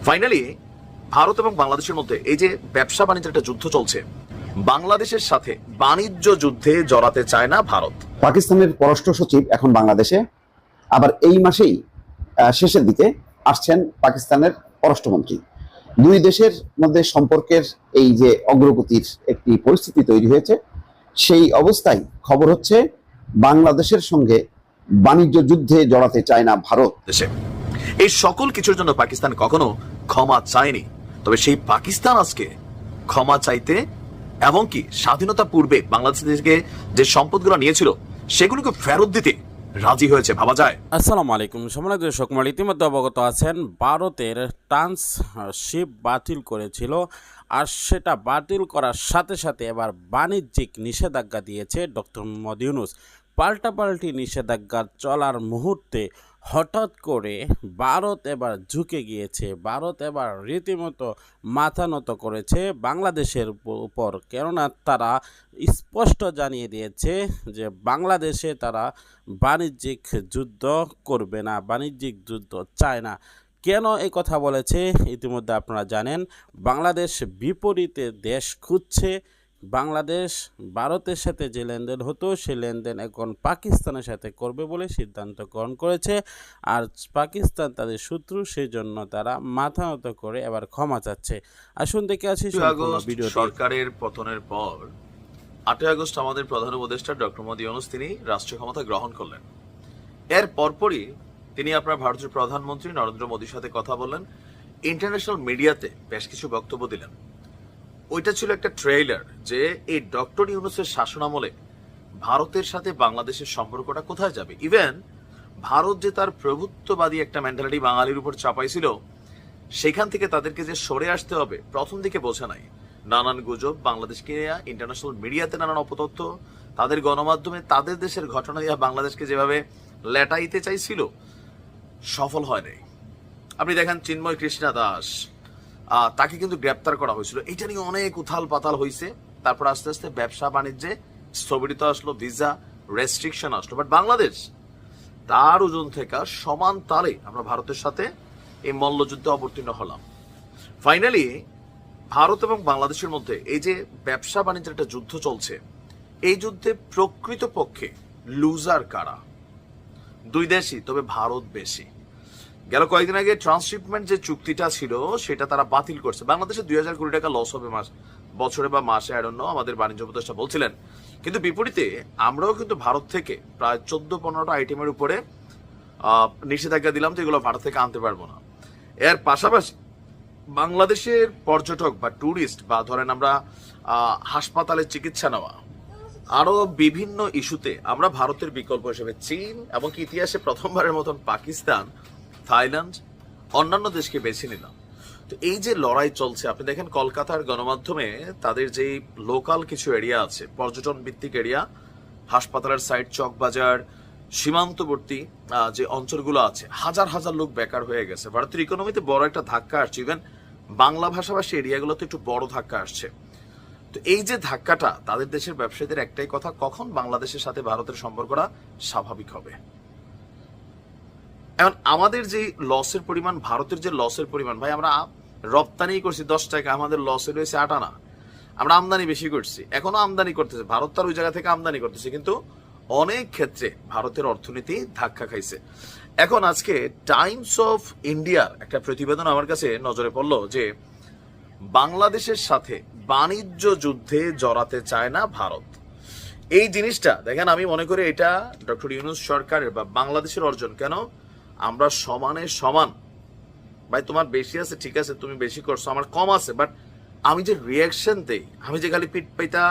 Finally Bharat এবং বাংলাদেশের মধ্যে এই যে ব্যবসা বাণিজ্যের একটা যুদ্ধ চলছে, বাংলাদেশের সাথে বাণিজ্য যুদ্ধে জড়াতে চায় না ভারত। পাকিস্তানের পররাষ্ট্র সচিব এখন বাংলাদেশে, আবার এই মাসেই শেষের দিকে আসছেন পাকিস্তানের পররাষ্ট্রমন্ত্রী। দুই দেশের মধ্যে সম্পর্কের এই যে অগ্রগতির একটি পরিস্থিতি তৈরি হয়েছে, সেই অবস্থায় খবর হচ্ছে বাংলাদেশের সঙ্গে বাণিজ্য যুদ্ধে জড়াতে চায় না ভারত। দেশে এই সকল কিছুর জন্য পাকিস্তান কখনো ক্ষমা চায়নি, তবে সেই পাকিস্তান আজকে ক্ষমা চাইতে এবং কি স্বাধীনতা পূর্বে বাংলাদেশ থেকে যে সম্পদগুলো নিয়েছিল সেগুলোকে ফেরত দিতে রাজি হয়েছে, ভাবা যায়। আসসালামু আলাইকুম সম্মানিত দর্শক মণ্ডলী, ইতিমধ্যে অবগত আছেন ভারতের ট্রান্সশিপ বাতিল করেছিল, আর সেটা বাতিল করার সাথে সাথে এবার বাণিজ্যিক নিষেধাজ্ঞা দিয়েছে ডক্টর মোহাম্মদ ইউনূস। পাল্টাপাল্টি নিষেধাজ্ঞা চলার মুহূর্তে হঠাৎ করে ভারত এবার ঝুঁকে গিয়েছে। ভারত এবার রীতিমতো মাথা নত করেছে বাংলাদেশের উপর, কেননা তারা স্পষ্ট জানিয়ে দিয়েছে যে বাংলাদেশে তারা বাণিজ্যিক যুদ্ধ করবে না, বাণিজ্যিক যুদ্ধ চায় না। কেন এই কথা বলেছে ইতিমধ্যে আপনারা জানেন। বাংলাদেশ বিপরীতে দেশ খুঁজছে। বাংলাদেশ ভারতের সাথে যে লেনদেন হতো সে লেনদেন এখন পাকিস্তানের সাথে করবে বলে সিদ্ধান্ত গ্রহণ করেছে, আর পাকিস্তান তাদের শত্রু, সেই জন্য তারা মাথা নত করে এবার ক্ষমা চাচ্ছে। আসুন দেখে আছি ভিডিও। সরকারের পতনের পর 8 আগস্ট আমাদের প্রধান উপদেষ্টা ডক্টর মোহাম্মদ ইউনূস তিনি রাষ্ট্রীয় ক্ষমতা গ্রহণ করলেন। এর পরপরই তিনি আপনার ভারতের প্রধানমন্ত্রী নরেন্দ্র মোদীর সাথে কথা বললেন, ইন্টারন্যাশনাল মিডিয়াতে বেশ কিছু বক্তব্য দিলেন। ওইটা ছিল একটা ট্রেইলার যে এই ডক্টর ইউনূসের শাসনামলে ভারতের সাথে বাংলাদেশের সম্পর্কটা কোথায় যাবে। ইভেন ভারত যে তার প্রভুত্ববাদী একটা মেন্টালিটি বাঙালির উপর চাপাইছিল, সেখান থেকে তাদেরকে যে সরে আসতে হবে প্রথম দিকে বোঝা নাই। নানান গুজব বাংলাদেশকে ইন্টারন্যাশনাল মিডিয়াতে, নানান অপতথ্য, তাদের গণমাধ্যমে তাদের দেশের ঘটনা দিয়ে বাংলাদেশকে যেভাবে লেটাইতে চাইছিল, সফল হয় নাই। আপনি দেখেন চিন্ময় কৃষ্ণা দাস, তাকে কিন্তু গ্রেপ্তার করা হয়েছিল, এটা নিয়ে অনেক উথাল পাতাল হয়েছে। তারপর আস্তে আস্তে ব্যবসা বাণিজ্যে স্থগিত আসলো, ভিসা রেস্ট্রিকশন আসলো, বাট বাংলাদেশ তার ওজন থেকে সমান তালে আমরা ভারতের সাথে এই মল্লযুদ্ধে অবতীর্ণ হলাম। ফাইনালি ভারত এবং বাংলাদেশের মধ্যে এই যে ব্যবসা বাণিজ্যের একটা যুদ্ধ চলছে, এই যুদ্ধে প্রকৃতপক্ষে লুজার কারা? দুই দেশই, তবে ভারত বেশি। গেল কয়েকদিন আগে ট্রান্সশিপমেন্ট যে চুক্তিটা ছিল সেটা তারা বাতিল করছে। বাংলাদেশে 2000 কোটি টাকা লস হবে বছরে বা মাসে, আই ডোন্ট নো, আমাদের বাণিজ্য উপদেষ্টা বলছিলেন। কিন্তু বিপরীতে আমরাও কিন্তু ভারত থেকে প্রায় 14-15টা আইটেমের উপরে নিষেধাজ্ঞা দিলাম, যেগুলো ভারত থেকে আনতে পারবো না। এর পাশাপাশি বাংলাদেশের পর্যটক বা ট্যুরিস্ট বা ধরেন আমরা হাসপাতালে চিকিৎসা নেওয়া, আরো বিভিন্ন ইস্যুতে আমরা ভারতের বিকল্প হিসেবে চীন এবং ইতিহাসে প্রথমবারের মতন পাকিস্তান, থাইল্যান্ড, অন্যান্য দেশকে বেছে নিলাম। তো এই যে লড়াই চলছে, আপনি দেখেন কলকাতার গণমাধ্যমে তাদের যে লোকাল কিছু এরিয়া আছে, পর্যটন ভিত্তিক এরিয়া, হাসপাতালের সাইড, চকবাজার, সীমান্তবর্তী যে অঞ্চলগুলো আছে, হাজার হাজার লোক বেকার হয়ে গেছে। ভারতের ইকোনমিতে বড় একটা ধাক্কা আসছে। ইভেন বাংলা ভাষাভাষী এরিয়াগুলোতে একটু বড় ধাক্কা আসছে। তো এই যে ধাক্কাটা, তাদের দেশের ব্যবসায়ীদের একটাই কথা, কখন বাংলাদেশের সাথে ভারতের সম্পর্কটা স্বাভাবিক হবে। এখন আমাদের যে লসের পরিমাণ, ভারতের যে লসের পরিমাণ, ভাই আমরা রপ্তানি করছি 10 টাকা, আমাদের লসে রয়েছে 8 আনা। আমরা আমদানি বেশি করছি, এখনো আমদানি করতেছে, ভারত তার ওই জায়গা থেকে আমদানি করতেছে, কিন্তু অনেক ক্ষেত্রে ভারতের অর্থনীতি ধাক্কা খাইছে। এখন আজকে টাইমস অফ ইন্ডিয়ার একটা প্রতিবেদন আমার কাছে নজরে পড়লো যে বাংলাদেশের সাথে বাণিজ্য যুদ্ধে জড়াতে চায় না ভারত। এই জিনিসটা দেখেন, আমি মনে করি এটা ডক্টর ইউনূস সরকারের বা বাংলাদেশের অর্জন। কেন? আমরা সমানে সমান। ভাই তোমার বেশি আছে, ঠিক আছে, তুমি বেশি করছো, আমার কম আছে, বাট আমি যে রিয়াকশন দেই, আমি যে খালি পিঠ পাইতা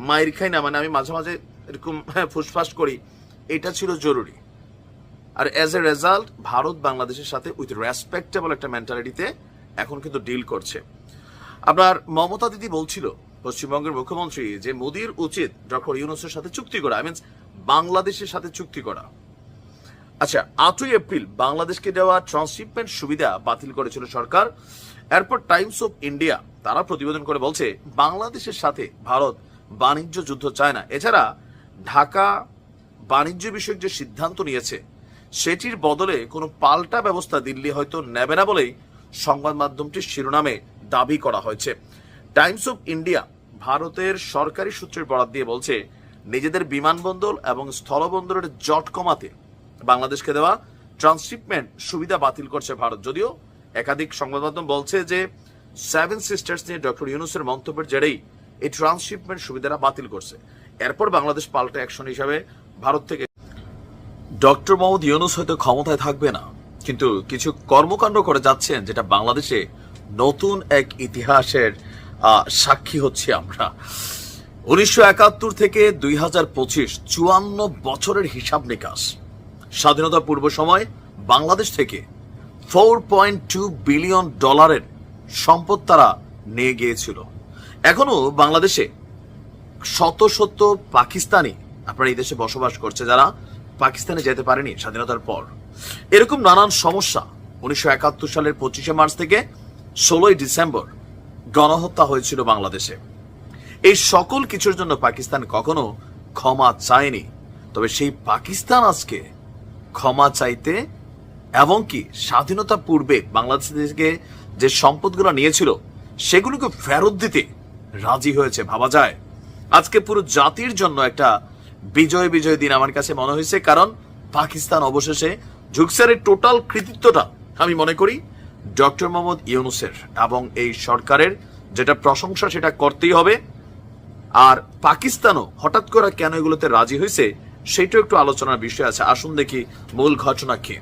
মায়ের খাই না, মানে আমি মাঝে মাঝে এরকম ফুসফাস করি, এটা ছিল জরুরি। আর এজ এ রেজাল্ট ভারত বাংলাদেশের সাথে উইথ রেসপেক্টেবল একটা মেন্টালিটিতে এখন কিন্তু ডিল করছে। আপনার মমতা দিদি বলছিল, পশ্চিমবঙ্গের মুখ্যমন্ত্রী, যে মোদির উচিত ডক্টর ইউনূসের সাথে চুক্তি করা, আই মিনস বাংলাদেশের সাথে চুক্তি করা। আচ্ছা, 8ই এপ্রিল বাংলাদেশকে দেওয়া ট্রান্সশিপমেন্ট সুবিধা বাতিল করেছিল সরকার। এরপর টাইমস অফ ইন্ডিয়া তারা প্রতিবেদন করে বলছে বাংলাদেশের সাথে ভারত বাণিজ্য যুদ্ধ চায় না। এছাড়া ঢাকা বাণিজ্য বিষয়ক যে সিদ্ধান্ত নিয়েছে সেটির বদলে কোনো পাল্টা ব্যবস্থা দিল্লি হয়তো নেবে না বলেই সংবাদ মাধ্যমটির শিরোনামে দাবি করা হয়েছে। টাইমস অফ ইন্ডিয়া ভারতের সরকারি সূত্রের বরাত দিয়ে বলছে, নিজেদের বিমানবন্দর এবং স্থলবন্দরের জট কমাতে বাংলাদেশকে দেওয়া ট্রান্সশিপমেন্ট সুবিধা বাতিল করছে ভারত। যদিও একাধিক সংবাদ মাধ্যম বলছে যে সেভেন সিস্টার্স নিয়ে ডক্টর ইউনূসের মন্তব্যের জেরেই এই ট্রান্সশিপমেন্ট সুবিধাটা বাতিল করছে। এরপর বাংলাদেশ পাল্টা অ্যাকশন হিসাবে ভারত থেকে ডক্টর মোহাম্মদ ইউনূস হয়তো ক্ষমতায় থাকবে না, কিন্তু কিছু কর্মকাণ্ড করে যাচ্ছেন যেটা বাংলাদেশে নতুন এক ইতিহাসের সাক্ষী হচ্ছে আমরা। 1971 থেকে 2025 54 বছরের হিসাব নিকাশ। স্বাধীনতা পূর্ব সময় বাংলাদেশ থেকে $4.2 বিলিয়ন সম্পদ তারা নিয়ে গিয়েছিল। এখনো বাংলাদেশে শত শত পাকিস্তানি আপনারা এই দেশে বসবাস করছে, যারা পাকিস্তানে যেতে পারেনি স্বাধীনতার পর। এরকম নানান সমস্যা। 1971 সালের 25শে মার্চ থেকে 16ই ডিসেম্বর গণহত্যা হয়েছিল বাংলাদেশে। এই সকল কিছুর জন্য পাকিস্তান কখনো ক্ষমা চায়নি। তবে সেই পাকিস্তান আজকে ক্ষমা চাইতে এবং কি স্বাধীনতা পূর্বে বাংলাদেশ থেকে যে সম্পদগুলো নিয়েছিল সেগুলোকে ফেরত দিতে রাজি হয়েছে। ভাবা যায় আজকে পুরো জাতির জন্য একটা বিজয় বিজয় দিন আমার কাছে মনে হয়েছে, কারণ পাকিস্তান অবশেষে ঝুকসারের টোটাল কৃতিত্বটা আমি মনে করি ডক্টর মোহাম্মদ ইউনূসের, এবং এই সরকারের যেটা প্রশংসা সেটা করতেই হবে। আর পাকিস্তানও হঠাৎ করে কেন এগুলোতে রাজি হয়েছে সেটাও একটু আলোচনার বিষয় আছে। আসুন দেখি মূল ঘটনা কি।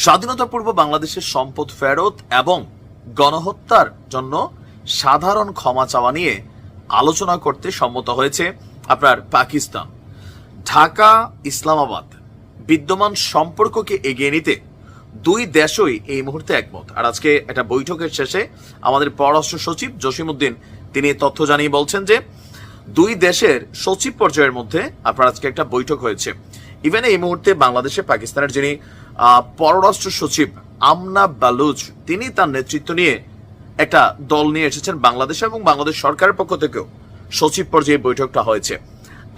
স্বাধীনতা পূর্ব বাংলাদেশের সম্পদ ফেরত এবং গণহত্যার জন্য সাধারণ ক্ষমা চাওয়া নিয়ে আলোচনা করতে সম্মত হয়েছে আপনার পাকিস্তান। ঢাকা ইসলামাবাদ বিদ্যমান সম্পর্ককে এগিয়ে নিতে দুই দেশই এই মুহূর্তে একমত। আর আজকে একটা বৈঠকের শেষে আমাদের পররাষ্ট্র সচিব জসিমউদ্দিন তিনি তথ্য জানিয়ে বলছেন যে দুই দেশের সচিব পর্যায়ের মধ্যে আপনার আজকে একটা বৈঠক হয়েছে। ইভেন এই মুহূর্তে বাংলাদেশে পাকিস্তানের যিনি পররাষ্ট্র সচিব আমনা বালুচ, তিনি তার নেতৃত্ব নিয়ে একটা দল নিয়ে এসেছেন বাংলাদেশে, এবং বাংলাদেশ সরকারের পক্ষ থেকেও সচিব পর্যায়ে বৈঠকটা হয়েছে।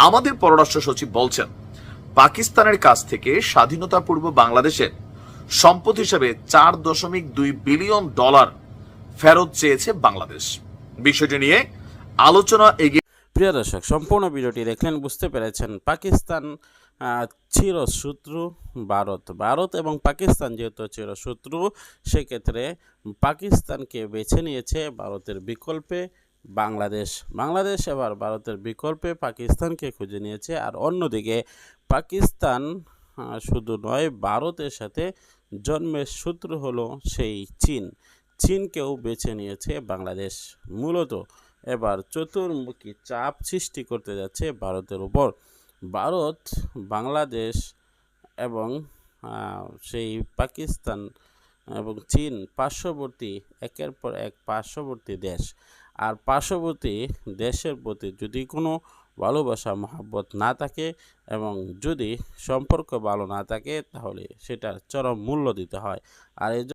আমাদের পররাষ্ট্র সচিব বলছেন পাকিস্তানের কাছ থেকে স্বাধীনতা পূর্ব বাংলাদেশের সম্পদ হিসেবে $4.2 বিলিয়ন ফেরত চেয়েছে বাংলাদেশ। বিষয়টি নিয়ে আলোচনা এগিয়ে। প্রিয় দর্শক, সম্পূর্ণ ভিডিওটি দেখলেন, বুঝতে পেরেছেন পাকিস্তান চিরশত্রু ভারত এবং পাকিস্তান যেহেতু চিরশত্রু, সেক্ষেত্রে পাকিস্তানকে বেছে নিয়েছে ভারতের বিকল্পে বাংলাদেশ এবার ভারতের বিকল্পে পাকিস্তানকে খুঁজে নিয়েছে। আর অন্যদিকে পাকিস্তান শুধু নয়, ভারতের সাথে জন্মের শত্রু হলো সেই চীনকেও বেছে নিয়েছে বাংলাদেশ। মূলত এবার চতুর্মুখী চাপ সৃষ্টি করতে যাচ্ছে ভারতের উপর। ভারত, বাংলাদেশ এবং সেই পাকিস্তান এবং চীন পার্শ্ববর্তী, একের পর এক পার্শ্ববর্তী দেশ। আর পার্শ্ববর্তী দেশের প্রতি যদি কোনো ভালোবাসা মহব্বত না থাকে এবং যদি সম্পর্ক ভালো না থাকে, তাহলে সেটার চরম মূল্য দিতে হয়। আর এই